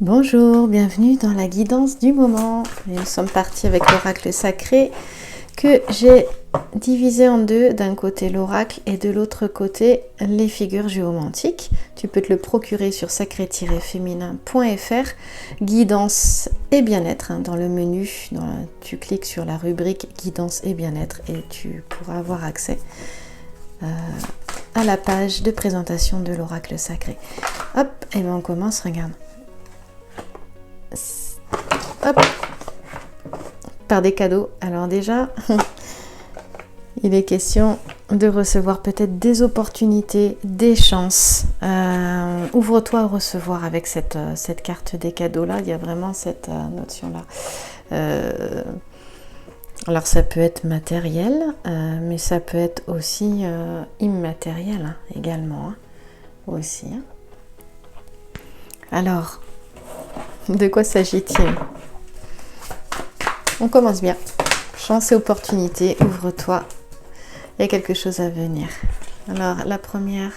Bonjour, bienvenue dans la guidance du moment. Et nous sommes partis avec l'oracle sacré que j'ai divisé en deux, d'un côté l'oracle et de l'autre côté les figures géomantiques. Tu peux te le procurer sur sacré-féminin.fr, guidance et bien-être. Dans le menu, tu cliques sur la rubrique guidance et bien-être et tu pourras avoir accès à la page de présentation de l'oracle sacré. Hop, et bien on commence, regarde. Hop, par des cadeaux. Alors déjà, il est question de recevoir peut-être des opportunités, des chances. Ouvre-toi à recevoir avec cette carte des cadeaux-là. Il y a vraiment cette notion-là. Alors ça peut être matériel, mais ça peut être aussi immatériel hein, également. Hein, aussi. Hein. Alors, de quoi s'agit-il? On commence bien. Chance et opportunité, ouvre-toi. Il y a quelque chose à venir. Alors, la première,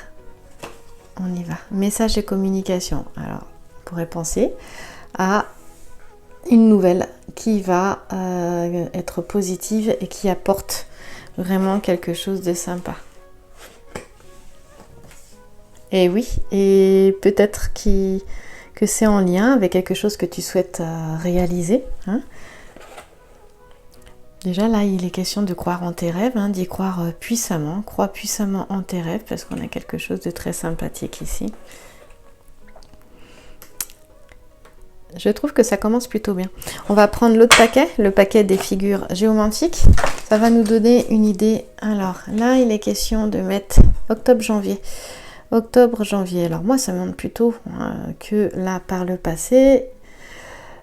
on y va. Message et communication. Alors, on pourrait penser à une nouvelle qui va être positive et qui apporte vraiment quelque chose de sympa. Et oui, et peut-être que c'est en lien avec quelque chose que tu souhaites réaliser. Hein. Déjà là, il est question de croire en tes rêves, hein, d'y croire puissamment. Crois puissamment en tes rêves parce qu'on a quelque chose de très sympathique ici. Je trouve que ça commence plutôt bien. On va prendre l'autre paquet, le paquet des figures géomantiques. Ça va nous donner une idée. Alors là, il est question de mettre octobre-janvier. Octobre-janvier. Alors moi, ça me montre plutôt que là, par le passé,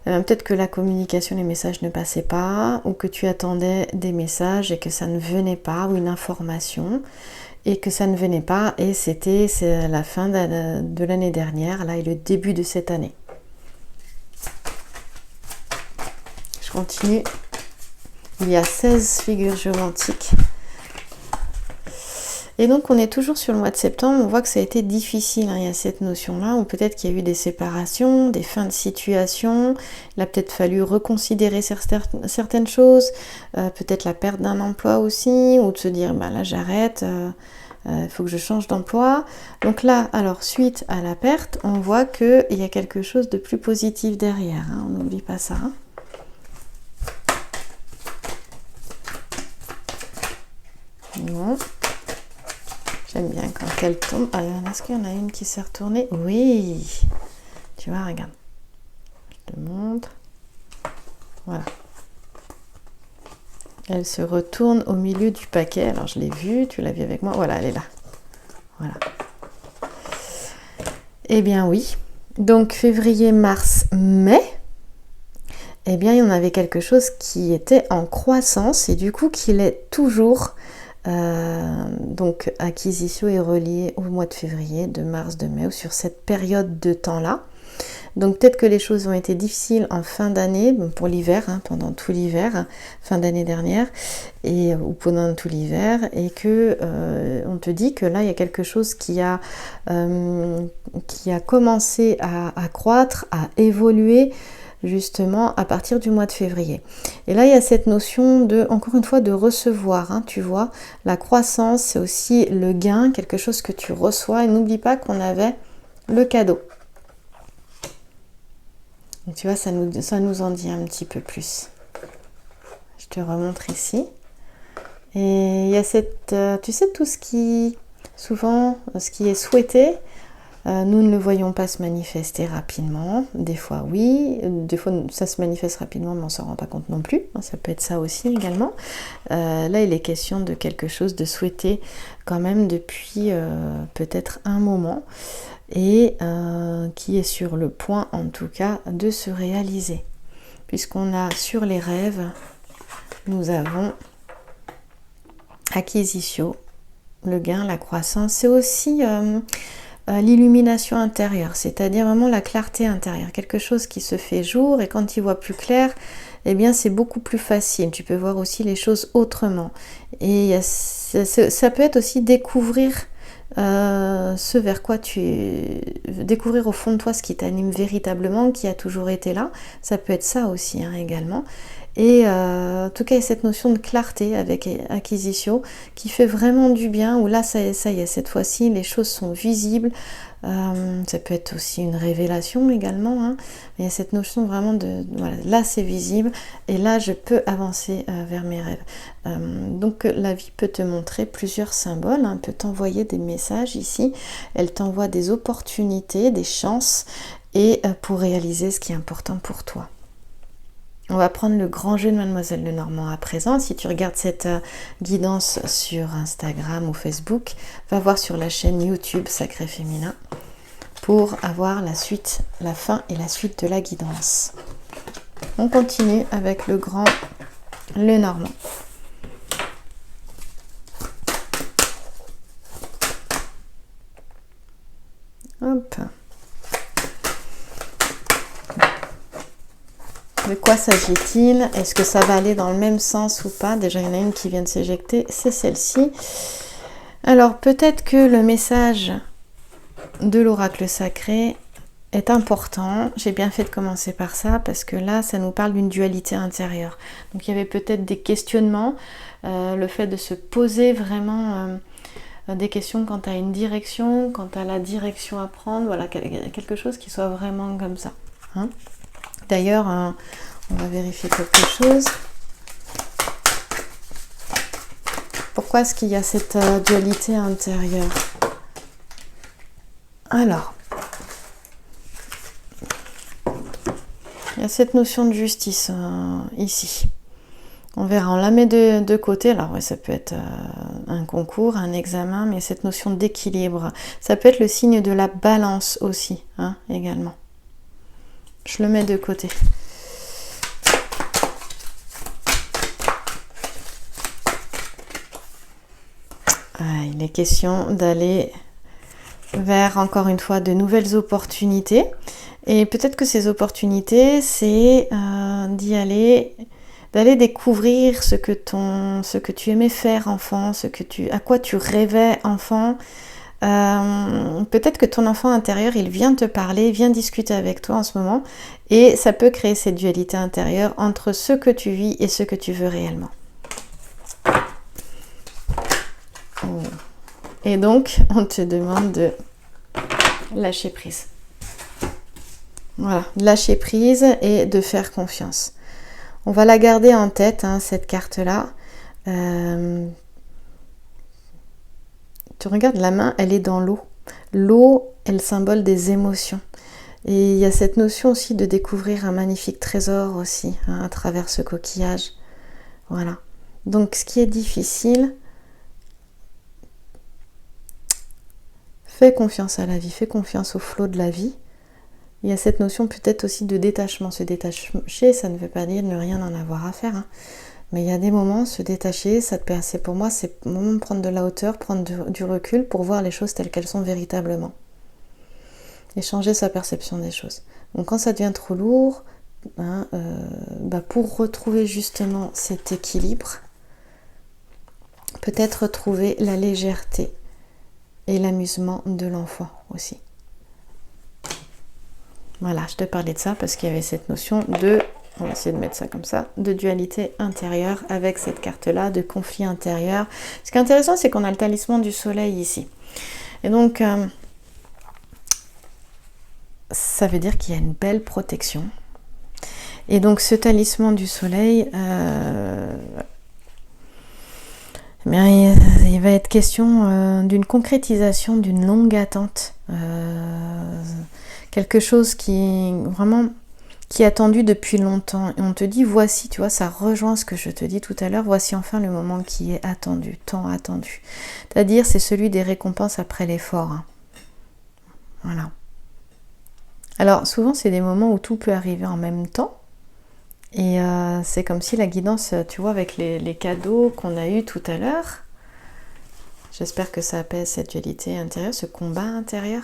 peut-être que la communication, les messages ne passaient pas, ou que tu attendais des messages et que ça ne venait pas, ou une information, et que ça ne venait pas, et c'est la fin de l'année dernière, là, et le début de cette année. Je continue. Il y a 16 figures géomantiques. Et donc on est toujours sur le mois de septembre, on voit que ça a été difficile, hein. Il y a cette notion-là, ou peut-être qu'il y a eu des séparations, des fins de situation, il a peut-être fallu reconsidérer certaines choses, peut-être la perte d'un emploi aussi, ou de se dire bah là j'arrête, il faut que je change d'emploi. Donc là, alors suite à la perte, on voit qu'il y a quelque chose de plus positif derrière, hein. On n'oublie pas ça. Hein. Bon. J'aime bien quand elle tombe. Alors, est-ce qu'il y en a une qui s'est retournée? Oui. Tu vois, regarde. Je te montre. Voilà. Elle se retourne au milieu du paquet. Alors, je l'ai vue. Tu l'as vue avec moi. Voilà, elle est là. Voilà. Eh bien, oui. Donc, février, mars, mai. Eh bien, il y en avait quelque chose qui était en croissance et du coup, qu'il est toujours... donc acquisition est reliée au mois de février, de mars, de mai ou sur cette période de temps là. Donc peut-être que les choses ont été difficiles en fin d'année pour l'hiver, hein, pendant tout l'hiver, fin d'année dernière ou pendant tout l'hiver, et que on te dit que là il y a quelque chose qui a commencé à croître, à évoluer justement à partir du mois de février. Et là, il y a cette notion de, encore une fois, de recevoir, hein, tu vois. La croissance, c'est aussi le gain, quelque chose que tu reçois. Et n'oublie pas qu'on avait le cadeau. Et tu vois, ça nous en dit un petit peu plus. Je te remontre ici. Et il y a cette, tu sais, tout ce qui, souvent, ce qui est souhaité, nous ne le voyons pas se manifester rapidement. Des fois oui, des fois ça se manifeste rapidement mais on ne s'en rend pas compte non plus. Ça peut être ça aussi également. Là il est question de quelque chose de souhaité quand même depuis peut-être un moment et qui est sur le point en tout cas de se réaliser. Puisqu'on a sur les rêves, nous avons acquisition, le gain, la croissance. C'est aussi... l'illumination intérieure, c'est-à-dire vraiment la clarté intérieure, quelque chose qui se fait jour et quand il voit plus clair, eh bien c'est beaucoup plus facile, tu peux voir aussi les choses autrement et ça peut être aussi découvrir ce vers quoi découvrir au fond de toi ce qui t'anime véritablement, qui a toujours été là. Ça peut être ça aussi hein, également. Et en tout cas, il y a cette notion de clarté avec Acquisitio qui fait vraiment du bien, où là, ça y est, cette fois-ci, les choses sont visibles. Ça peut être aussi une révélation également. Hein. Il y a cette notion vraiment de, voilà, là c'est visible et là je peux avancer vers mes rêves. Donc la vie peut te montrer plusieurs symboles, hein, peut t'envoyer des messages ici. Elle t'envoie des opportunités, des chances et pour réaliser ce qui est important pour toi. On va prendre le grand jeu de Mademoiselle Lenormand à présent. Si tu regardes cette guidance sur Instagram ou Facebook, va voir sur la chaîne YouTube Sacré Féminin pour avoir la suite, la fin et la suite de la guidance. On continue avec le grand Lenormand. Hop. De quoi s'agit-il? Est-ce que ça va aller dans le même sens ou pas? Déjà, il y en a une qui vient de s'éjecter, c'est celle-ci. Alors, peut-être que le message de l'oracle sacré est important. J'ai bien fait de commencer par ça, parce que là, ça nous parle d'une dualité intérieure. Donc, il y avait peut-être des questionnements, le fait de se poser vraiment des questions quant à une direction, quant à la direction à prendre, voilà, quelque chose qui soit vraiment comme ça. Hein. D'ailleurs, on va vérifier quelque chose. Pourquoi est-ce qu'il y a cette dualité intérieure? Alors, il y a cette notion de justice ici. On verra, on la met de côté. Alors, ouais, ça peut être un concours, un examen, mais cette notion d'équilibre. Ça peut être le signe de la balance aussi, hein, également. Je le mets de côté. Il est question d'aller vers, encore une fois, de nouvelles opportunités. Et peut-être que ces opportunités, c'est d'aller découvrir ce que tu aimais faire enfant, à quoi tu rêvais enfant. Peut-être que ton enfant intérieur, il vient te parler, vient discuter avec toi en ce moment, et ça peut créer cette dualité intérieure entre ce que tu vis et ce que tu veux réellement. Et donc, on te demande de lâcher prise. Voilà, lâcher prise et de faire confiance. On va la garder en tête, hein, cette carte-là. Tu regardes la main, elle est dans l'eau. L'eau est le symbole des émotions. Et il y a cette notion aussi de découvrir un magnifique trésor aussi, hein, à travers ce coquillage. Voilà. Donc, ce qui est difficile, fais confiance à la vie, fais confiance au flot de la vie. Il y a cette notion peut-être aussi de détachement. Se détacher, ça ne veut pas dire ne rien en avoir à faire. Hein. Mais il y a des moments, se détacher, pour moi, c'est le moment de prendre de la hauteur, prendre du recul pour voir les choses telles qu'elles sont véritablement. Et changer sa perception des choses. Donc quand ça devient trop lourd, hein, pour retrouver justement cet équilibre, peut-être retrouver la légèreté et l'amusement de l'enfant aussi. Voilà, je te parlais de ça parce qu'il y avait cette notion de, on va essayer de mettre ça comme ça, de dualité intérieure avec cette carte-là, de conflit intérieur. Ce qui est intéressant, c'est qu'on a le talisman du soleil ici. Et donc, ça veut dire qu'il y a une belle protection. Et donc, ce talisman du soleil, il va être question d'une concrétisation d'une longue attente. Quelque chose qui est attendu depuis longtemps. Et on te dit, voici, tu vois, ça rejoint ce que je te dis tout à l'heure, voici enfin le moment qui est attendu, tant attendu. C'est-à-dire, c'est celui des récompenses après l'effort. Hein. Voilà. Alors, souvent, c'est des moments où tout peut arriver en même temps. Et c'est comme si la guidance, tu vois, avec les cadeaux qu'on a eus tout à l'heure, j'espère que ça apaise cette dualité intérieure, ce combat intérieur,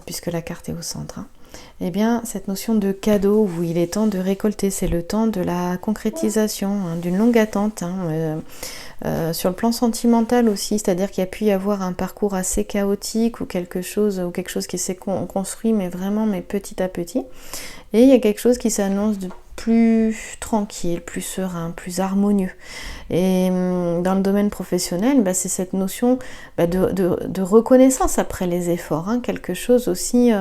puisque la carte est au centre. Hein. eh bien cette notion de cadeau où il est temps de récolter, c'est le temps de la concrétisation, hein, d'une longue attente, hein, sur le plan sentimental aussi, c'est-à-dire qu'il y a pu y avoir un parcours assez chaotique ou quelque chose qui s'est construit mais petit à petit, et il y a quelque chose qui s'annonce de plus tranquille, plus serein, plus harmonieux. Et dans le domaine professionnel, c'est cette notion de reconnaissance après les efforts, hein, quelque chose aussi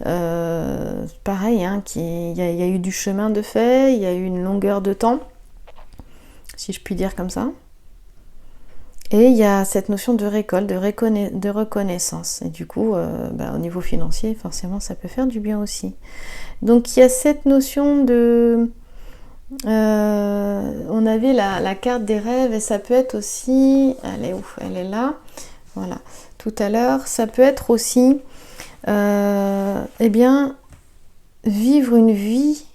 pareil, hein, il y a eu du chemin de fait, il y a eu une longueur de temps, si je puis dire comme ça. Et il y a cette notion de récolte, de reconnaissance. Et du coup, au niveau financier, forcément, ça peut faire du bien aussi. Donc il y a cette notion de... on avait la carte des rêves et ça peut être aussi... Elle est où? Elle est là. Voilà. Tout à l'heure, ça peut être aussi... vivre une vie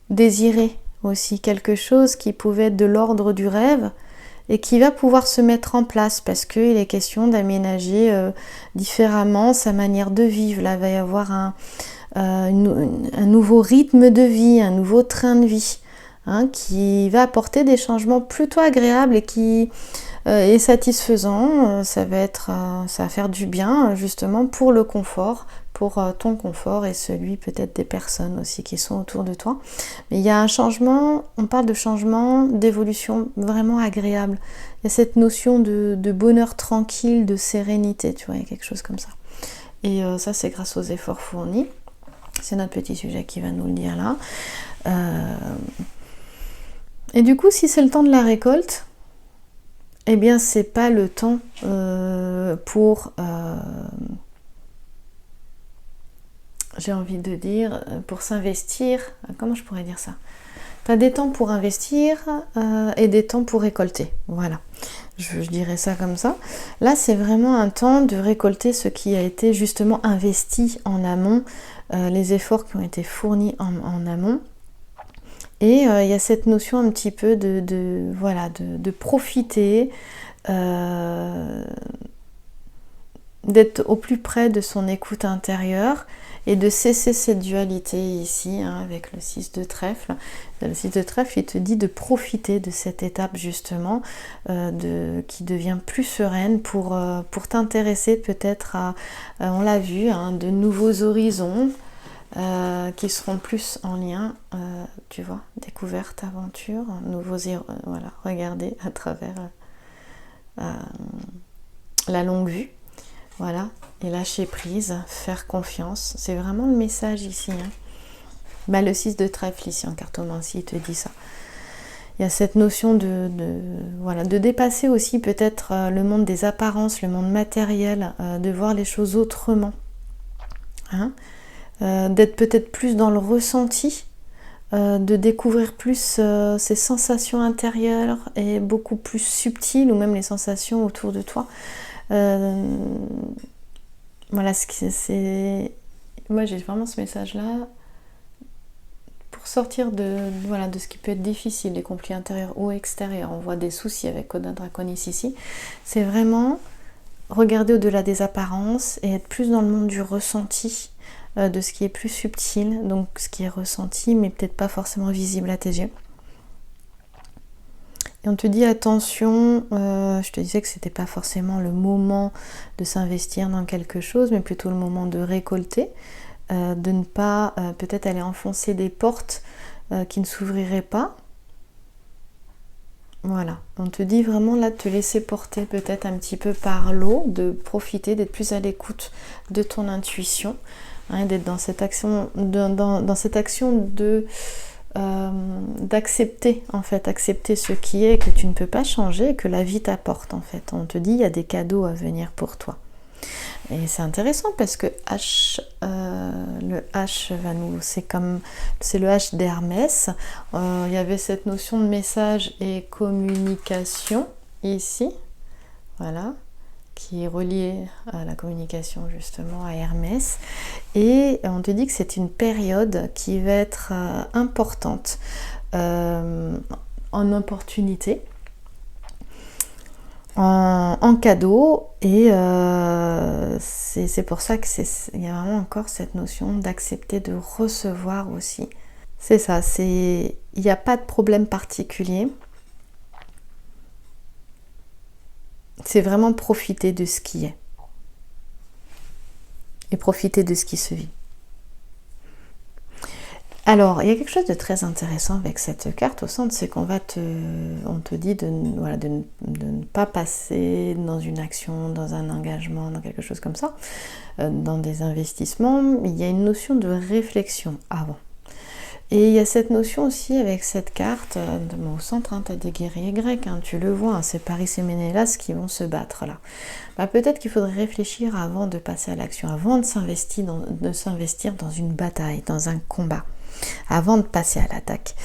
désirée aussi. Quelque chose qui pouvait être de l'ordre du rêve et qui va pouvoir se mettre en place parce qu'il est question d'aménager différemment sa manière de vivre. Là, il va y avoir un nouveau rythme de vie, un nouveau train de vie, hein, qui va apporter des changements plutôt agréables et qui est satisfaisant. Ça va faire du bien justement pour le confort, pour ton confort et celui peut-être des personnes aussi qui sont autour de toi. Mais il y a un changement, on parle de changement, d'évolution vraiment agréable. Il y a cette notion de bonheur tranquille, de sérénité, tu vois, il y a quelque chose comme ça. Et ça, c'est grâce aux efforts fournis. C'est notre petit sujet qui va nous le dire là. Et du coup, si c'est le temps de la récolte, eh bien, c'est pas le temps pour... j'ai envie de dire, pour s'investir. Comment je pourrais dire ça? Tu as des temps pour investir et des temps pour récolter. Voilà. Je dirais ça comme ça. Là, c'est vraiment un temps de récolter ce qui a été justement investi en amont, les efforts qui ont été fournis en amont. Et il y a cette notion un petit peu de profiter, d'être au plus près de son écoute intérieure et de cesser cette dualité ici, hein, avec le 6 de trèfle. Le 6 de trèfle, il te dit de profiter de cette étape justement qui devient plus sereine pour t'intéresser peut-être à, on l'a vu, hein, de nouveaux horizons qui seront plus en lien, tu vois, découverte, aventure, voilà, regarder à travers la longue vue. Voilà, et lâcher prise, faire confiance, c'est vraiment le message ici. Hein. Le 6 de trèfle ici en cartomancie, il te dit ça. Il y a cette notion de dépasser aussi peut-être le monde des apparences, le monde matériel, de voir les choses autrement. Hein, d'être peut-être plus dans le ressenti, de découvrir plus ces sensations intérieures et beaucoup plus subtiles, ou même les sensations autour de toi. Voilà, moi j'ai vraiment ce message là pour sortir de ce qui peut être difficile, les conflits intérieurs ou extérieurs. On voit des soucis avec Coda Draconis ici. C'est vraiment regarder au-delà des apparences et être plus dans le monde du ressenti, de ce qui est plus subtil, donc ce qui est ressenti mais peut-être pas forcément visible à tes yeux. Et on te dit attention, je te disais que c'était pas forcément le moment de s'investir dans quelque chose, mais plutôt le moment de récolter, de ne pas peut-être aller enfoncer des portes qui ne s'ouvriraient pas. Voilà, on te dit vraiment là de te laisser porter peut-être un petit peu par l'eau, de profiter, d'être plus à l'écoute de ton intuition, hein, d'être dans cette action, dans cette action de... d'accepter en fait, accepter ce qui est, que tu ne peux pas changer, que la vie t'apporte en fait. On te dit il y a des cadeaux à venir pour toi. Et c'est intéressant parce que le H c'est le H d'Hermès. Il y avait cette notion de message et communication ici, voilà, qui est reliée à la communication justement à Hermès. Et on te dit que c'est une période qui va être importante en opportunité. en cadeau, et c'est pour ça il y a vraiment encore cette notion d'accepter de recevoir aussi. C'est ça, il n'y a pas de problème particulier. C'est vraiment profiter de ce qui est. Et profiter de ce qui se vit. Alors, il y a quelque chose de très intéressant avec cette carte au centre, c'est on te dit de ne pas passer dans une action, dans un engagement, dans quelque chose comme ça, dans des investissements. Il y a une notion de réflexion avant. Et il y a cette notion aussi avec cette carte, au centre, tu as des guerriers grecs, tu le vois, c'est Paris et Ménélas qui vont se battre là. Peut-être qu'il faudrait réfléchir avant de passer à l'action, avant de s'investir dans une bataille, dans un combat, avant de passer à l'attaque.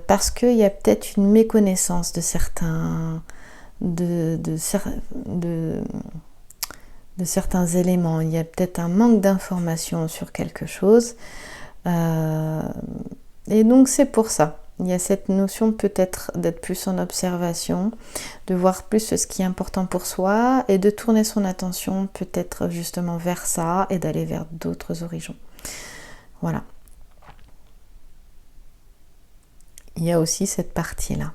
Parce qu'il y a peut-être une méconnaissance de certains éléments, il y a peut-être un manque d'information sur quelque chose. Et donc c'est pour ça, il y a cette notion peut-être d'être plus en observation, de voir plus ce qui est important pour soi et de tourner son attention peut-être justement vers ça et d'aller vers d'autres horizons. Voilà. Il y a aussi cette partie-là.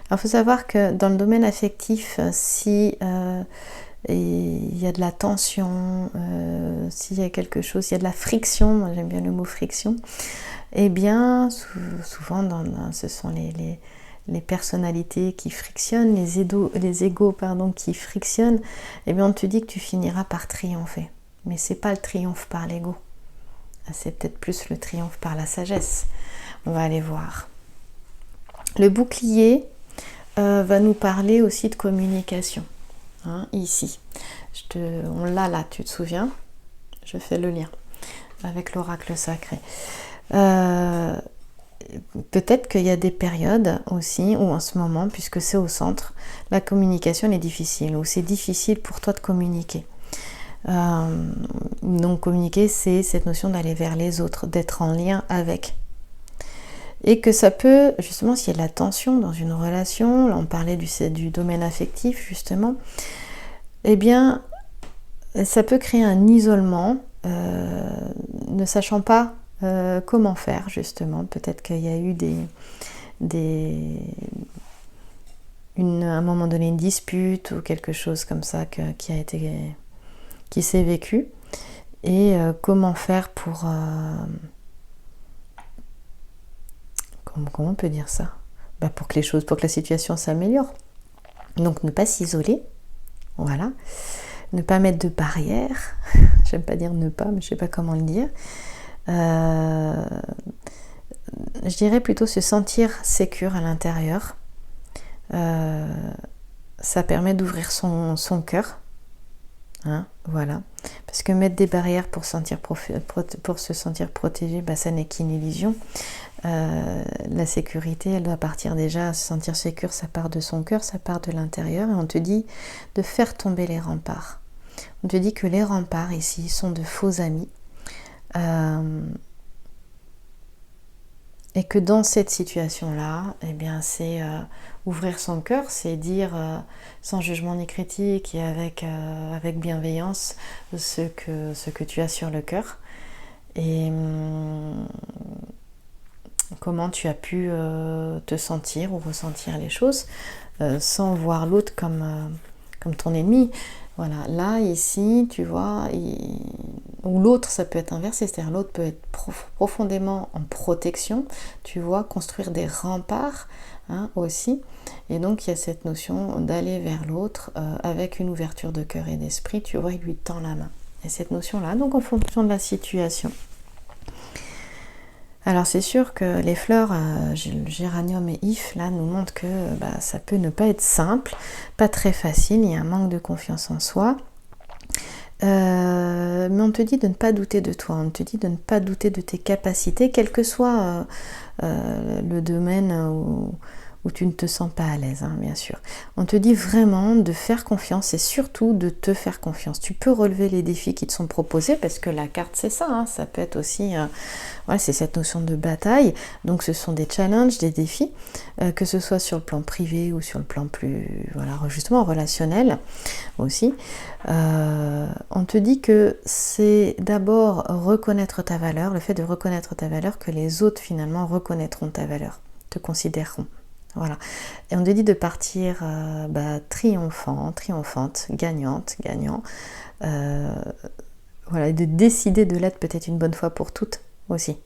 Alors il faut savoir que dans le domaine affectif, si il y a de la tension, s'il y a quelque chose, il y a de la friction, moi j'aime bien le mot friction, eh bien souvent ce sont les personnalités qui frictionnent, les égos qui frictionnent, eh bien on te dit que tu finiras par triompher. Mais c'est pas le triomphe par l'ego, c'est peut-être plus le triomphe par la sagesse. On va aller voir. Le bouclier va nous parler aussi de communication. Ici, on l'a là, tu te souviens? Je fais le lien avec l'oracle sacré. Peut-être qu'il y a des périodes aussi où en ce moment, puisque c'est au centre, la communication est difficile, ou c'est difficile pour toi de communiquer. Donc communiquer, c'est cette notion d'aller vers les autres, d'être en lien avec. Et que ça peut, justement, s'il y a de la tension dans une relation, là on parlait du domaine affectif justement, eh bien ça peut créer un isolement, ne sachant pas comment faire justement. Peut-être qu'il y a eu à un moment donné une dispute ou quelque chose comme ça qui s'est vécu, et comment faire pour... Comment on peut dire ça? Pour que la situation s'améliore. Donc ne pas s'isoler, voilà. Ne pas mettre de barrières. J'aime pas dire ne pas, mais je sais pas comment le dire. Je dirais plutôt se sentir sécure à l'intérieur. Ça permet d'ouvrir son cœur. Voilà. Parce que mettre des barrières pour se sentir protégé, ça n'est qu'une illusion. La sécurité, elle doit partir déjà, se sentir sécure, ça part de son cœur, ça part de l'intérieur, et on te dit de faire tomber les remparts. On te dit que les remparts ici sont de faux amis, et que dans cette situation-là, eh bien, c'est ouvrir son cœur, c'est dire sans jugement ni critique et avec bienveillance ce que tu as sur le cœur, et comment tu as pu te sentir ou ressentir les choses sans voir l'autre comme ton ennemi. Voilà, là, ici, tu vois, ou l'autre, ça peut être inversé, c'est-à-dire l'autre peut être profondément en protection, tu vois, construire des remparts aussi. Et donc, il y a cette notion d'aller vers l'autre avec une ouverture de cœur et d'esprit, tu vois, il lui tend la main. Il y a cette notion-là, donc en fonction de la situation. Alors c'est sûr que les fleurs géranium et if là nous montrent que ça peut ne pas être simple, pas très facile, il y a un manque de confiance en soi. Mais on te dit de ne pas douter de toi, on te dit de ne pas douter de tes capacités, quel que soit le domaine où tu ne te sens pas à l'aise, hein, bien sûr. On te dit vraiment de faire confiance et surtout de te faire confiance. Tu peux relever les défis qui te sont proposés parce que la carte c'est ça, hein, ça peut être aussi, voilà, c'est cette notion de bataille. Donc ce sont des challenges, des défis, que ce soit sur le plan privé ou sur le plan plus, voilà, justement relationnel aussi. On te dit que c'est d'abord reconnaître ta valeur, le fait de reconnaître ta valeur, que les autres finalement reconnaîtront ta valeur, te considéreront. Voilà. Et on te dit de partir triomphant, triomphante, gagnante, gagnant. Voilà, et de décider de l'être peut-être une bonne fois pour toutes aussi.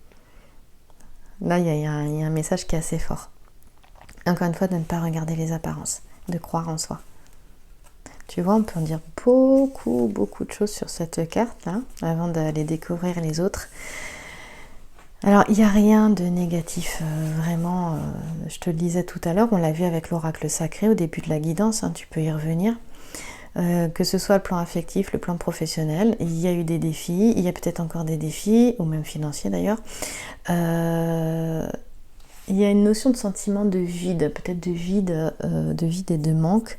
Là, il y a un message qui est assez fort. Encore une fois, de ne pas regarder les apparences, de croire en soi. Tu vois, on peut en dire beaucoup de choses sur cette carte-là, avant d'aller découvrir les autres. Alors, il n'y a rien de négatif, vraiment, je te le disais tout à l'heure, on l'a vu avec l'oracle sacré au début de la guidance, hein, tu peux y revenir. Que ce soit le plan affectif, le plan professionnel, il y a eu des défis, il y a peut-être encore des défis, ou même financiers d'ailleurs. Il y a une notion de sentiment de vide, peut-être de vide et de manque,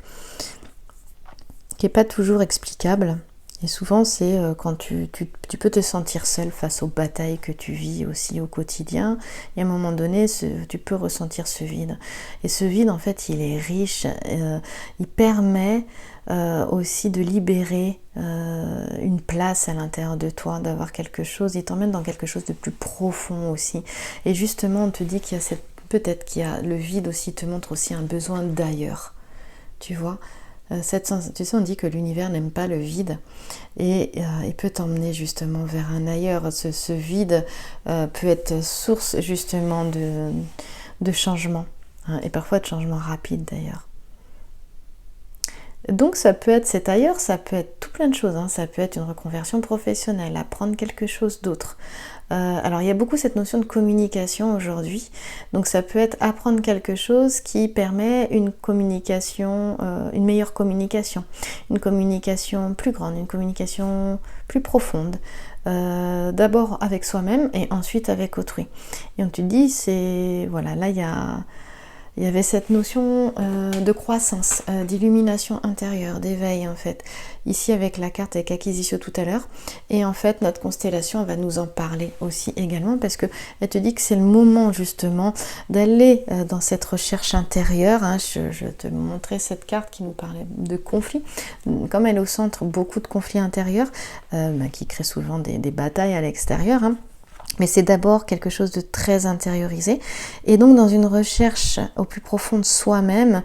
qui n'est pas toujours explicable. Et souvent, c'est quand tu peux te sentir seul face aux batailles que tu vis aussi au quotidien. Et à un moment donné, tu peux ressentir ce vide. Et ce vide, en fait, il est riche. Il permet aussi de libérer une place à l'intérieur de toi, d'avoir quelque chose. Il t'emmène dans quelque chose de plus profond aussi. Et justement, on te dit qu'il y a peut-être qu'il y a le vide aussi, te montre aussi un besoin d'ailleurs. Tu vois ? Tu sais, on dit que l'univers n'aime pas le vide et il peut t'emmener justement vers un ailleurs. Ce vide peut être source justement de changement, hein, et parfois de changement rapide d'ailleurs. Donc ça peut être cet ailleurs, ça peut être tout plein de choses, hein. Ça peut être une reconversion professionnelle, apprendre quelque chose d'autre. Alors il y a beaucoup cette notion de communication aujourd'hui, donc ça peut être apprendre quelque chose qui permet une communication, une meilleure communication, une communication plus grande, une communication plus profonde, d'abord avec soi-même et ensuite avec autrui. Et on te dit, c'est, voilà, là il y avait cette notion de croissance, d'illumination intérieure, d'éveil en fait. Ici avec la carte avec Acquisitio tout à l'heure. Et en fait notre constellation va nous en parler aussi également parce qu'elle te dit que c'est le moment justement d'aller dans cette recherche intérieure. Hein. Je te montrais cette carte qui nous parlait de conflits. Comme elle est au centre beaucoup de conflits intérieurs qui créent souvent des batailles à l'extérieur. Hein. Mais c'est d'abord quelque chose de très intériorisé et donc dans une recherche au plus profond de soi-même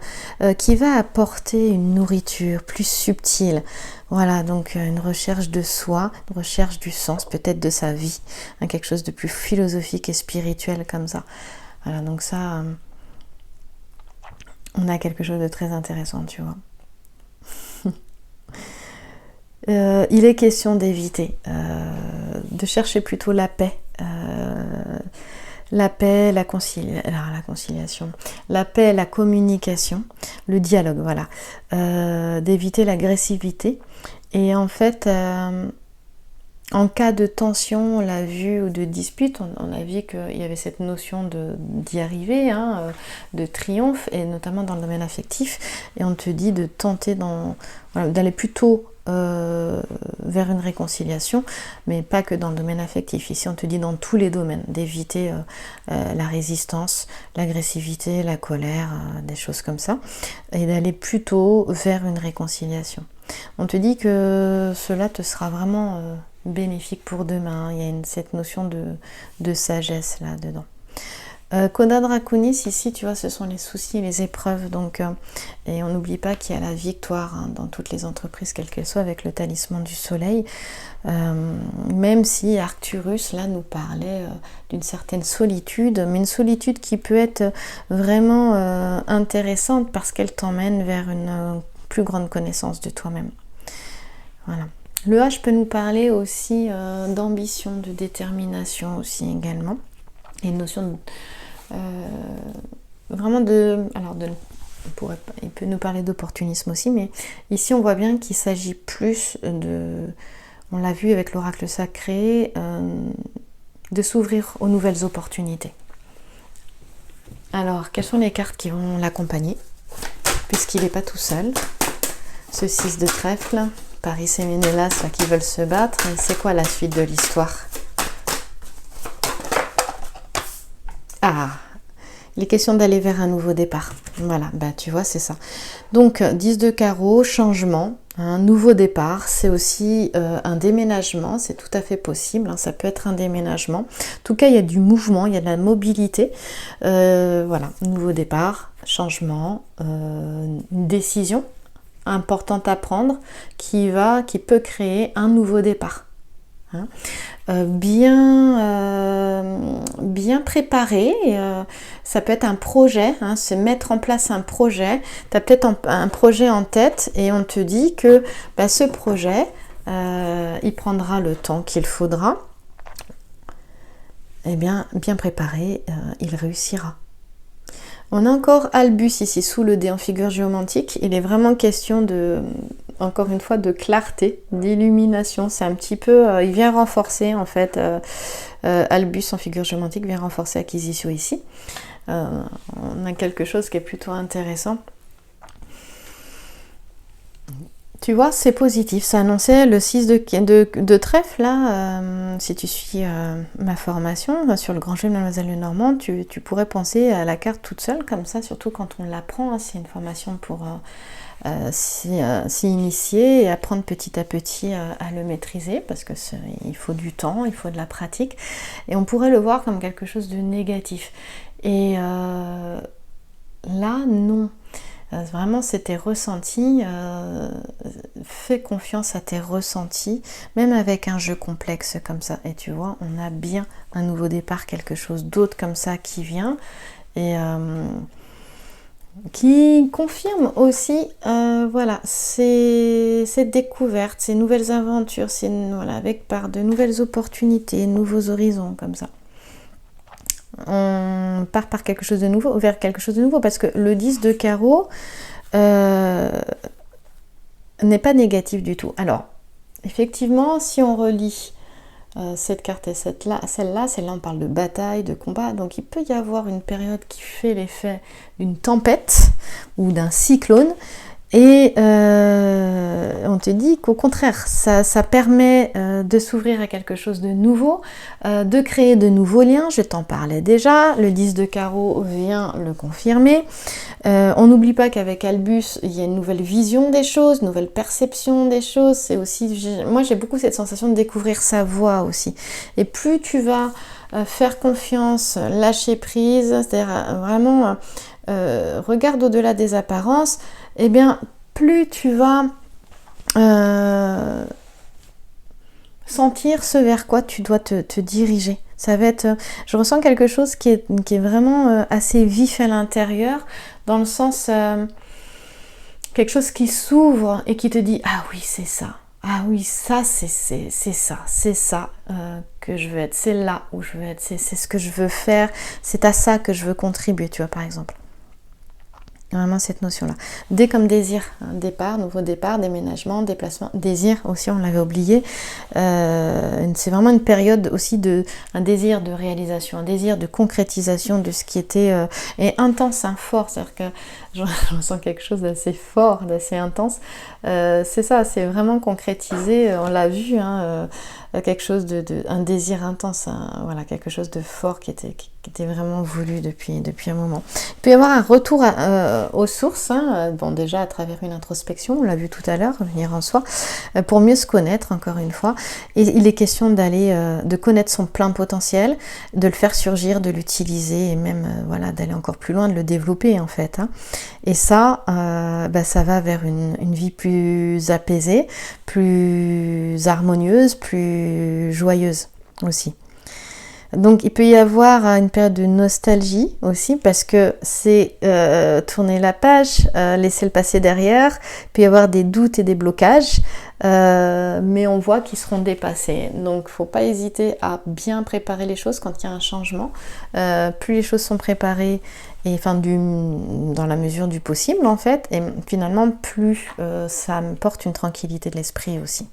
qui va apporter une nourriture plus subtile. Voilà, donc une recherche de soi, une recherche du sens, peut-être de sa vie, hein, quelque chose de plus philosophique et spirituel comme ça. Voilà, donc ça, on a quelque chose de très intéressant, tu vois. Il est question d'éviter, de chercher plutôt la paix. La paix, la conciliation, la paix, la communication, le dialogue, voilà, d'éviter l'agressivité. Et en fait, en cas de tension, on l'a vu, ou de dispute, on a vu qu'il y avait cette notion d'y arriver, hein, de triomphe, et notamment dans le domaine affectif. Et on te dit de tenter d'aller plutôt vers une réconciliation, mais pas que dans le domaine affectif. Ici, on te dit dans tous les domaines, d'éviter la résistance, l'agressivité, la colère, des choses comme ça, et d'aller plutôt vers une réconciliation. On te dit que cela te sera vraiment bénéfique pour demain. Il y a cette notion de sagesse là-dedans. Coda Draconis, ici, tu vois, ce sont les soucis et les épreuves. Donc, et on n'oublie pas qu'il y a la victoire, hein, dans toutes les entreprises, quelles qu'elles soient, avec le talisman du soleil. Même si Arcturus, là, nous parlait d'une certaine solitude, mais une solitude qui peut être vraiment intéressante parce qu'elle t'emmène vers une plus grande connaissance de toi-même. Voilà. Le H peut nous parler aussi d'ambition, de détermination aussi également. Et une notion vraiment il peut nous parler d'opportunisme aussi, mais ici on voit bien qu'il s'agit plus on l'a vu avec l'oracle sacré, de s'ouvrir aux nouvelles opportunités. Alors, quelles sont les cartes qui vont l'accompagner, puisqu'il n'est pas tout seul. Ce 6 de trèfle, Paris et Ménélas là, qui veulent se battre. Et c'est quoi la suite de l'histoire? Ah, il est question d'aller vers un nouveau départ. Voilà, bah tu vois, c'est ça. Donc, 10 de carreau, changement, un nouveau départ. C'est aussi un déménagement, c'est tout à fait possible. Hein, ça peut être un déménagement. En tout cas, il y a du mouvement, il y a de la mobilité. Voilà, nouveau départ, changement, une décision importante à prendre qui peut créer un nouveau départ. Hein. Bien préparé, ça peut être un projet, hein, se mettre en place un projet. Tu as peut-être un projet en tête et on te dit que bah, ce projet, il prendra le temps qu'il faudra. Et bien préparé, il réussira. On a encore Albus ici sous le dé en figure géomantique. Il est vraiment question de, encore une fois, de clarté, d'illumination. C'est un petit peu, il vient renforcer en fait, Albus en figure géomantique vient renforcer Acquisitio ici. On a quelque chose qui est plutôt intéressant. Tu vois, c'est positif. Ça annonçait le 6 de trèfle, là. Si tu suis ma formation sur le grand jeu de Mademoiselle Lenormand, tu pourrais penser à la carte toute seule, comme ça, surtout quand on l'apprend. Hein, c'est une formation pour s'y initier et apprendre petit à petit à le maîtriser, parce que il faut du temps, il faut de la pratique. Et on pourrait le voir comme quelque chose de négatif. Et là, non. Vraiment, c'est tes ressentis, fais confiance à tes ressentis, même avec un jeu complexe comme ça. Et tu vois, on a bien un nouveau départ, quelque chose d'autre comme ça qui vient et qui confirme aussi, voilà, cette découverte, ces nouvelles aventures, voilà, avec par de nouvelles opportunités, nouveaux horizons comme ça. On part par quelque chose de nouveau, vers quelque chose de nouveau, parce que le 10 de carreau n'est pas négatif du tout. Alors, effectivement, si on relie cette carte et celle-là, on parle de bataille, de combat, donc il peut y avoir une période qui fait l'effet d'une tempête ou d'un cyclone, et on te dit qu'au contraire, ça permet de s'ouvrir à quelque chose de nouveau, de créer de nouveaux liens. Je t'en parlais déjà, le 10 de carreau vient le confirmer. On n'oublie pas qu'avec Albus, il y a une nouvelle vision des choses, une nouvelle perception des choses. C'est aussi, moi j'ai beaucoup cette sensation de découvrir sa voix aussi. Et plus tu vas faire confiance, lâcher prise, c'est-à-dire vraiment regarde au-delà des apparences, eh bien, plus tu vas sentir ce vers quoi tu dois te diriger. Ça va être, je ressens quelque chose qui est vraiment assez vif à l'intérieur, dans le sens, quelque chose qui s'ouvre et qui te dit, ah oui, c'est ça. Ah oui, ça, c'est ça que je veux être. C'est là où je veux être. C'est ce que je veux faire. C'est à ça que je veux contribuer, tu vois, par exemple. Vraiment cette notion-là. Dé comme désir, hein, départ, nouveau départ, déménagement, déplacement, désir aussi, on l'avait oublié. C'est vraiment une période aussi un désir de réalisation, un désir de concrétisation de ce qui était et intense, hein, fort. C'est-à-dire que je ressens quelque chose d'assez fort, d'assez intense. C'est ça, c'est vraiment concrétisé. On l'a vu, hein, quelque chose un désir intense, hein, voilà, quelque chose de fort qui était vraiment voulu depuis un moment. Il peut y avoir un retour aux sources, hein, bon, déjà à travers une introspection, on l'a vu tout à l'heure, revenir en soi, pour mieux se connaître, encore une fois. Et il est question de connaître son plein potentiel, de le faire surgir, de l'utiliser et même voilà, d'aller encore plus loin, de le développer en fait. Hein. Et ça, ça va vers une vie plus apaisée, plus harmonieuse, plus joyeuse aussi. Donc il peut y avoir une période de nostalgie aussi, parce que c'est tourner la page, laisser le passé derrière. Il peut y avoir des doutes et des blocages, mais on voit qu'ils seront dépassés. Donc il ne faut pas hésiter à bien préparer les choses quand il y a un changement. Plus les choses sont préparées, et dans la mesure du possible en fait, et finalement plus ça me porte une tranquillité de l'esprit aussi.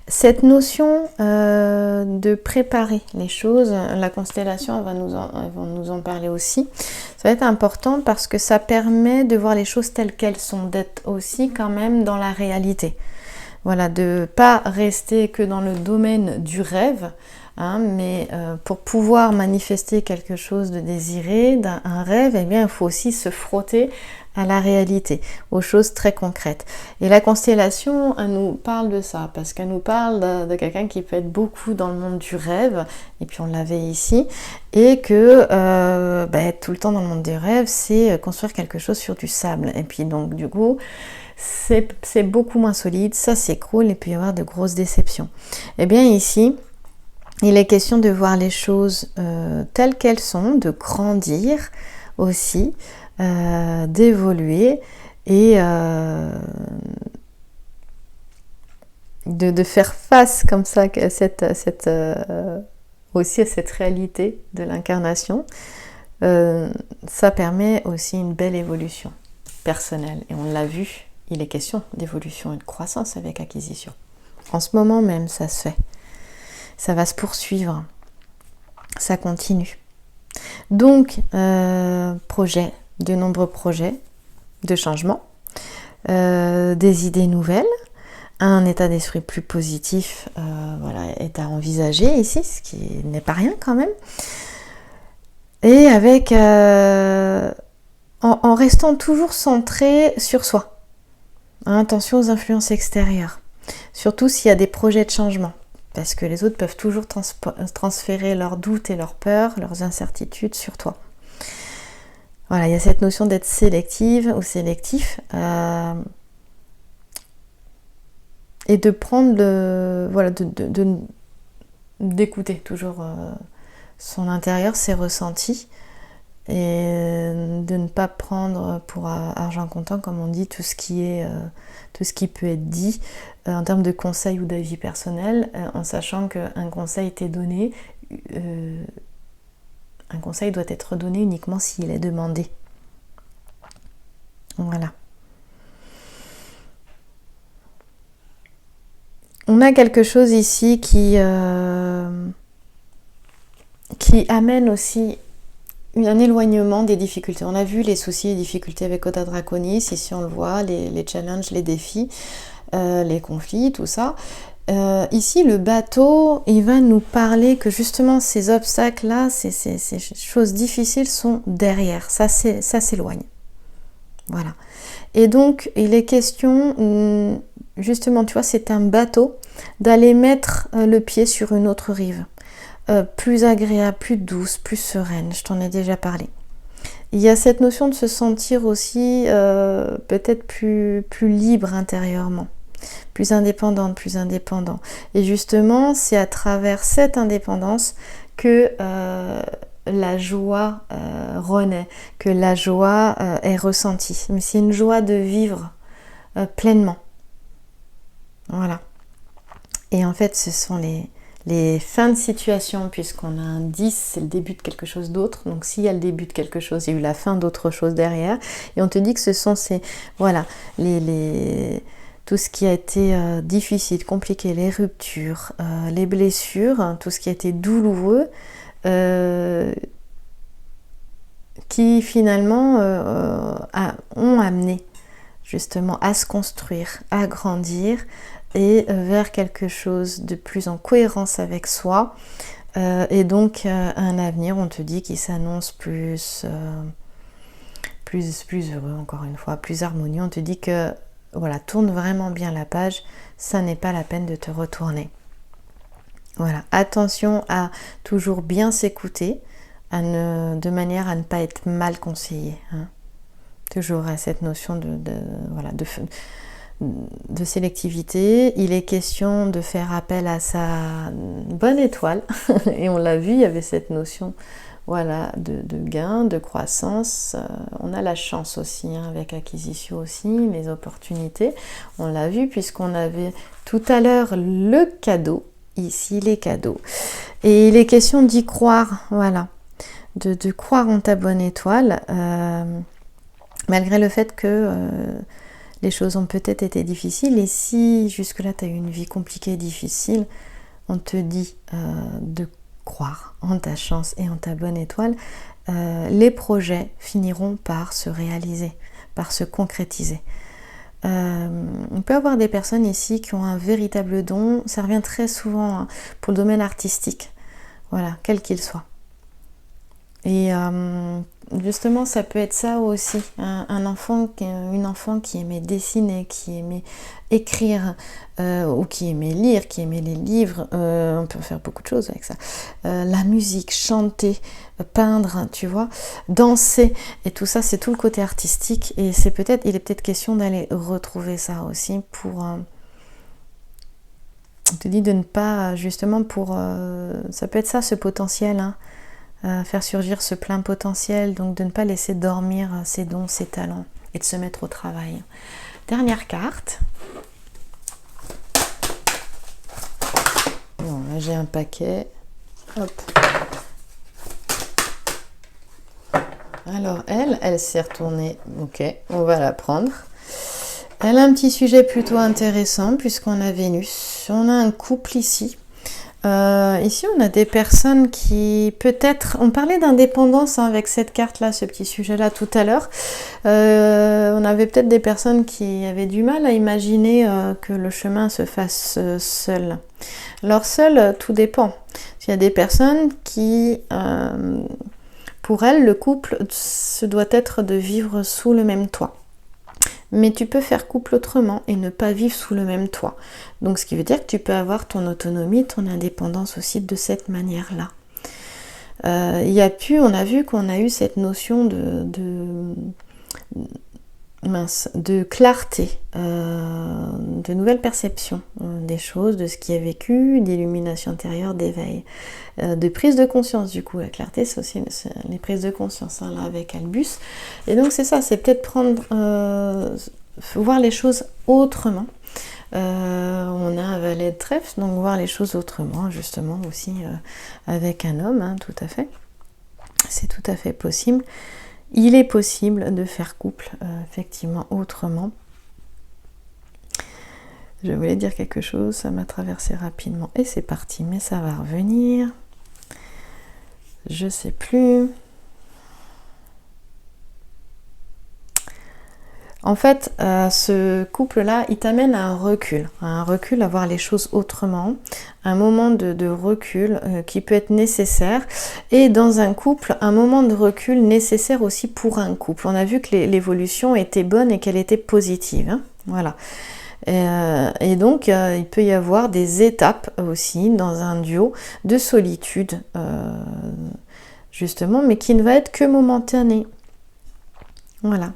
Cette notion de préparer les choses, la constellation elle va nous en parler aussi. Ça va être important parce que ça permet de voir les choses telles qu'elles sont, d'être aussi quand même dans la réalité. Voilà, de ne pas rester que dans le domaine du rêve, hein, mais pour pouvoir manifester quelque chose de désiré, un rêve, eh bien, il faut aussi se frotter à la réalité, aux choses très concrètes. Et la constellation, elle nous parle de ça, parce qu'elle nous parle de quelqu'un qui peut être beaucoup dans le monde du rêve, et puis on l'avait ici, et que tout le temps dans le monde des rêves, c'est construire quelque chose sur du sable. Et puis donc du coup, c'est beaucoup moins solide, ça s'écroule et puis il y avoir de grosses déceptions. Et bien ici, il est question de voir les choses telles qu'elles sont, de grandir aussi, d'évoluer et de faire face comme ça aussi à cette réalité de l'incarnation. Ça permet aussi une belle évolution personnelle. Et on l'a vu, il est question d'évolution et de croissance avec acquisition. En ce moment même, ça se fait. Ça va se poursuivre. Ça continue. Donc, de nombreux projets de changement, des idées nouvelles, un état d'esprit plus positif est à envisager ici, ce qui n'est pas rien quand même. Et avec en restant toujours centré sur soi. Attention aux influences extérieures. Surtout s'il y a des projets de changement. Parce que les autres peuvent toujours transférer leurs doutes et leurs peurs, leurs incertitudes sur toi. Voilà, il y a cette notion d'être sélective ou sélectif. Et de prendre d'écouter toujours son intérieur, ses ressentis. Et de ne pas prendre pour argent comptant, comme on dit, tout ce qui peut être dit en termes de conseils ou d'avis personnels, en sachant qu'un conseil t'est donné, un conseil doit être donné uniquement s'il est demandé. Voilà. On a quelque chose ici qui amène aussi un éloignement des difficultés. On a vu les soucis et difficultés avec Oda Draconis, ici on le voit, les challenges, les défis, les conflits, tout ça. Ici, le bateau, il va nous parler que justement ces obstacles-là, ces choses difficiles sont derrière, ça s'éloigne. Voilà. Et donc, il est question, justement, tu vois, c'est un bateau, d'aller mettre le pied sur une autre rive. Plus agréable, plus douce, plus sereine, je t'en ai déjà parlé. Il y a cette notion de se sentir aussi peut-être plus libre intérieurement, plus indépendante, plus indépendant. Et justement, c'est à travers cette indépendance que la joie renaît, que la joie est ressentie. Mais c'est une joie de vivre pleinement. Voilà. Et en fait, ce sont les fins de situation, puisqu'on a un 10, c'est le début de quelque chose d'autre. Donc s'il y a le début de quelque chose, il y a eu la fin d'autre chose derrière. Et on te dit que ce sont tout ce qui a été difficile, compliqué, les ruptures, les blessures, hein, tout ce qui a été douloureux, qui finalement ont amené justement à se construire, à grandir, et vers quelque chose de plus en cohérence avec soi, et donc un avenir, on te dit, qui s'annonce plus heureux, encore une fois, plus harmonieux. On te dit que voilà, tourne vraiment bien la page, ça n'est pas la peine de te retourner. Voilà, attention à toujours bien s'écouter, de manière à ne pas être mal conseillé, hein. Toujours à cette notion de sélectivité. Il est question de faire appel à sa bonne étoile et on l'a vu, il y avait cette notion de gain, de croissance. On a la chance aussi, hein, avec acquisition aussi, les opportunités, on l'a vu puisqu'on avait tout à l'heure le cadeau, ici les cadeaux, et il est question d'y croire, voilà, de croire en ta bonne étoile, malgré le fait que les choses ont peut-être été difficiles, et si jusque-là tu as eu une vie compliquée et difficile, on te dit de croire en ta chance et en ta bonne étoile, les projets finiront par se réaliser, par se concrétiser. On peut avoir des personnes ici qui ont un véritable don, ça revient très souvent pour le domaine artistique, voilà, quel qu'il soit. Et justement, ça peut être ça aussi, une enfant qui aimait dessiner, qui aimait écrire, ou qui aimait lire, qui aimait les livres, on peut faire beaucoup de choses avec ça. La musique, chanter, peindre, tu vois, danser, et tout ça, c'est tout le côté artistique, et il est peut-être question d'aller retrouver ça aussi pour... on te dit de ne pas, justement, ça peut être ça, ce potentiel, hein, faire surgir ce plein potentiel, donc de ne pas laisser dormir ses dons, ses talents, et de se mettre au travail. Dernière carte. Bon, là j'ai un paquet. Hop. Alors elle s'est retournée. Ok, on va la prendre. Elle a un petit sujet plutôt intéressant puisqu'on a Vénus. On a un couple ici. Ici, on a des personnes qui, peut-être, on parlait d'indépendance, hein, avec cette carte-là, ce petit sujet-là tout à l'heure. On avait peut-être des personnes qui avaient du mal à imaginer que le chemin se fasse seul. Alors seul, tout dépend. Il y a des personnes qui, pour elles, le couple, ce doit être de vivre sous le même toit. Mais tu peux faire couple autrement et ne pas vivre sous le même toit. Donc ce qui veut dire que tu peux avoir ton autonomie, ton indépendance aussi de cette manière-là. On a vu qu'on a eu cette notion de clarté, de nouvelle perception des choses, de ce qui est vécu, d'illumination intérieure, d'éveil, de prise de conscience. Du coup, la clarté, c'est aussi les prises de conscience, hein, là avec Albus. Et donc c'est ça, c'est peut-être voir les choses autrement. On a un valet de trèfle, donc voir les choses autrement, justement aussi avec un homme, hein, tout à fait. C'est tout à fait possible. Il est possible de faire couple, effectivement, autrement. Je voulais dire quelque chose, ça m'a traversé rapidement et c'est parti, mais ça va revenir. Je sais plus. En fait, ce couple-là, il t'amène à un recul, à voir les choses autrement, un moment de recul qui peut être nécessaire. Et dans un couple, un moment de recul nécessaire aussi pour un couple. On a vu que l'évolution était bonne et qu'elle était positive, hein, voilà. Et donc, il peut y avoir des étapes aussi dans un duo de solitude, justement, mais qui ne va être que momentanée. Voilà.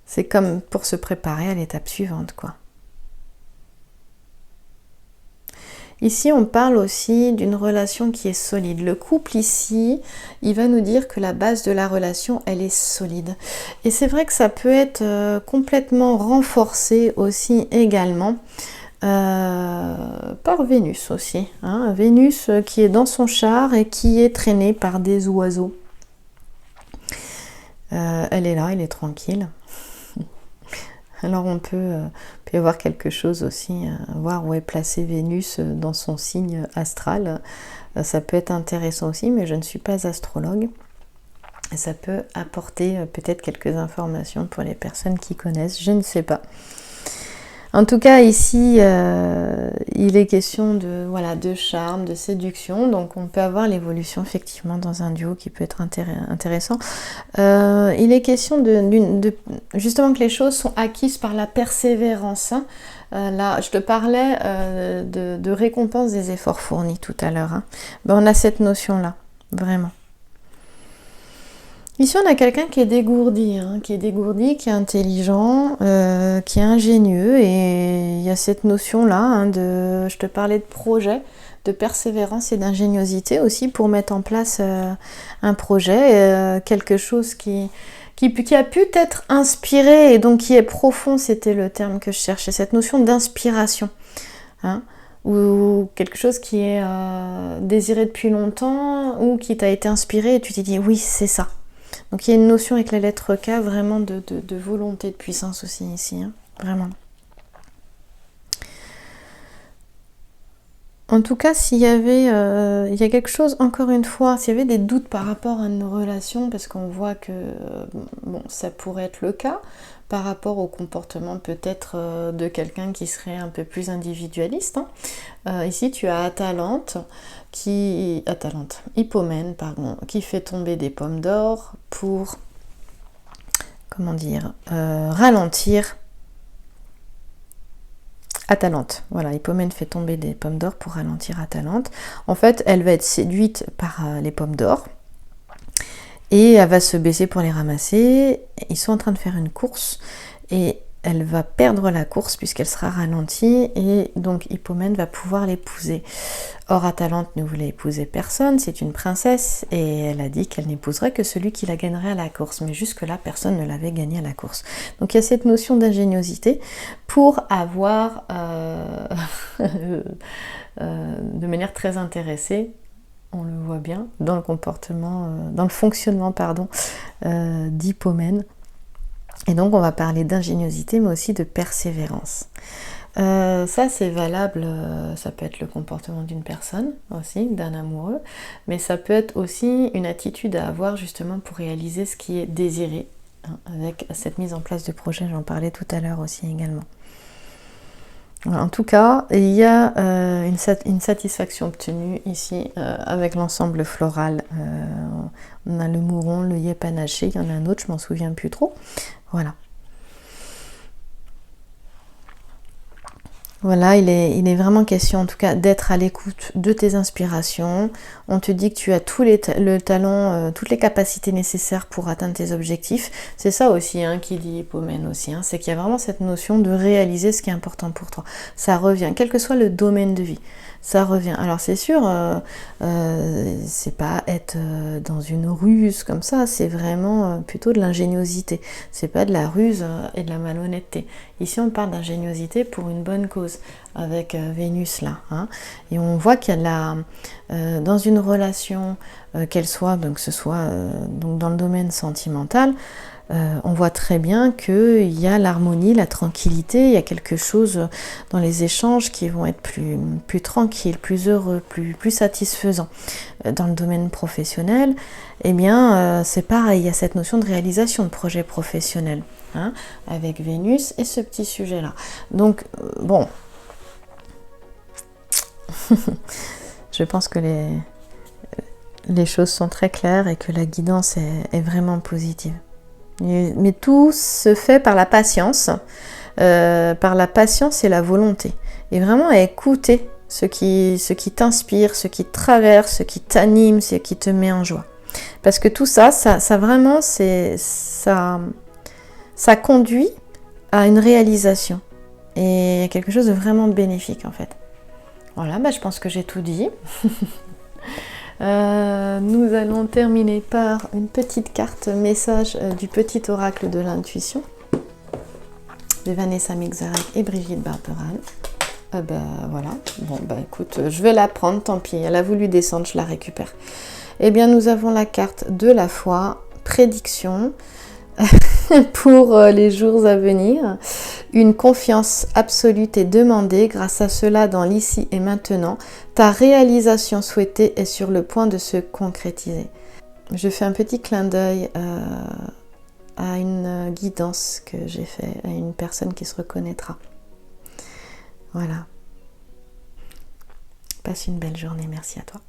C'est comme pour se préparer à l'étape suivante, quoi. Ici, on parle aussi d'une relation qui est solide. Le couple ici, il va nous dire que la base de la relation, elle est solide. Et c'est vrai que ça peut être complètement renforcé aussi également par Vénus aussi, hein. Vénus qui est dans son char et qui est traînée par des oiseaux. Elle est là, elle est tranquille. Alors on peut y avoir quelque chose aussi, voir où est placée Vénus dans son signe astral. Ça peut être intéressant aussi, mais je ne suis pas astrologue. Et ça peut apporter peut-être quelques informations pour les personnes qui connaissent, je ne sais pas. En tout cas, ici, il est question de charme, de séduction. Donc, on peut avoir l'évolution, effectivement, dans un duo qui peut être intéressant. Il est question justement que les choses sont acquises par la persévérance. Hein. Là, je te parlais de récompense des efforts fournis tout à l'heure. Hein. On a cette notion-là, vraiment. Ici, on a quelqu'un qui est dégourdi, qui est intelligent, qui est ingénieux, et il y a cette notion-là, je te parlais de projet, de persévérance et d'ingéniosité aussi pour mettre en place un projet, quelque chose qui a pu être inspiré et donc qui est profond, c'était le terme que je cherchais, cette notion d'inspiration, ou quelque chose qui est désiré depuis longtemps ou qui t'a été inspiré et tu t'es dit oui, c'est ça. Donc il y a une notion avec la lettre K vraiment de volonté, de puissance aussi ici, hein, vraiment. En tout cas, s'il y avait, il y a quelque chose, encore une fois, s'il y avait des doutes par rapport à nos relations, parce qu'on voit que, bon, ça pourrait être le cas, par rapport au comportement peut-être de quelqu'un qui serait un peu plus individualiste. Hein. Ici, tu as Hippomène, pardon, qui fait tomber des pommes d'or pour, comment dire, ralentir Atalante. Voilà, Hippomène fait tomber des pommes d'or pour ralentir Atalante. En fait, elle va être séduite par les pommes d'or et elle va se baisser pour les ramasser. Ils sont en train de faire une course et elle va perdre la course puisqu'elle sera ralentie et donc Hippomène va pouvoir l'épouser. Or, Atalante ne voulait épouser personne, c'est une princesse et elle a dit qu'elle n'épouserait que celui qui la gagnerait à la course. Mais jusque-là, personne ne l'avait gagnée à la course. Donc il y a cette notion d'ingéniosité pour avoir, de manière très intéressée, on le voit bien, dans le comportement, dans le fonctionnement, d'Hippomène. Et donc on va parler d'ingéniosité mais aussi de persévérance. Ça c'est valable, ça peut être le comportement d'une personne aussi, d'un amoureux, mais ça peut être aussi une attitude à avoir justement pour réaliser ce qui est désiré, hein, avec cette mise en place de projet, j'en parlais tout à l'heure aussi également. En tout cas, il y a une satisfaction obtenue ici avec l'ensemble floral. On a le mouron, le yé panaché, il y en a un autre, je m'en souviens plus trop. Voilà. Voilà, il est vraiment question en tout cas d'être à l'écoute de tes inspirations. On te dit que tu as le talent, toutes les capacités nécessaires pour atteindre tes objectifs. C'est ça aussi hein, qui dit Hippomène aussi, hein, c'est qu'il y a vraiment cette notion de réaliser ce qui est important pour toi. Ça revient, quel que soit le domaine de vie. Ça revient. Alors c'est sûr, c'est pas être dans une ruse comme ça, c'est vraiment plutôt de l'ingéniosité. C'est pas de la ruse et de la malhonnêteté. Ici on parle d'ingéniosité pour une bonne cause, avec Vénus là. Hein. Et on voit qu'il y a dans une relation, qu'elle soit, donc que ce soit donc dans le domaine sentimental, on voit très bien qu'il y a l'harmonie, la tranquillité, il y a quelque chose dans les échanges qui vont être plus tranquilles, plus heureux, plus satisfaisants. Dans le domaine professionnel, eh bien c'est pareil, il y a cette notion de réalisation de projet professionnel, hein, avec Vénus et ce petit sujet-là. Donc, bon, je pense que les choses sont très claires et que la guidance est vraiment positive. Mais tout se fait par la patience et la volonté. Et vraiment à écouter ce qui t'inspire, ce qui te traverse, ce qui t'anime, ce qui te met en joie. Parce que tout ça vraiment, ça conduit à une réalisation. Et à quelque chose de vraiment bénéfique en fait. Voilà, je pense que j'ai tout dit. Nous allons terminer par une petite carte message du petit oracle de l'intuition de Vanessa Mixarek et Brigitte Barberan. Voilà, bon écoute, je vais la prendre, tant pis, elle a voulu descendre, je la récupère. Eh bien nous avons la carte de la foi, prédiction pour les jours à venir. Une confiance absolue est demandée, grâce à cela dans l'ici et maintenant, ta réalisation souhaitée est sur le point de se concrétiser. Je fais un petit clin d'œil à une guidance que j'ai fait à une personne qui se reconnaîtra. Voilà. Passe une belle journée, merci à toi.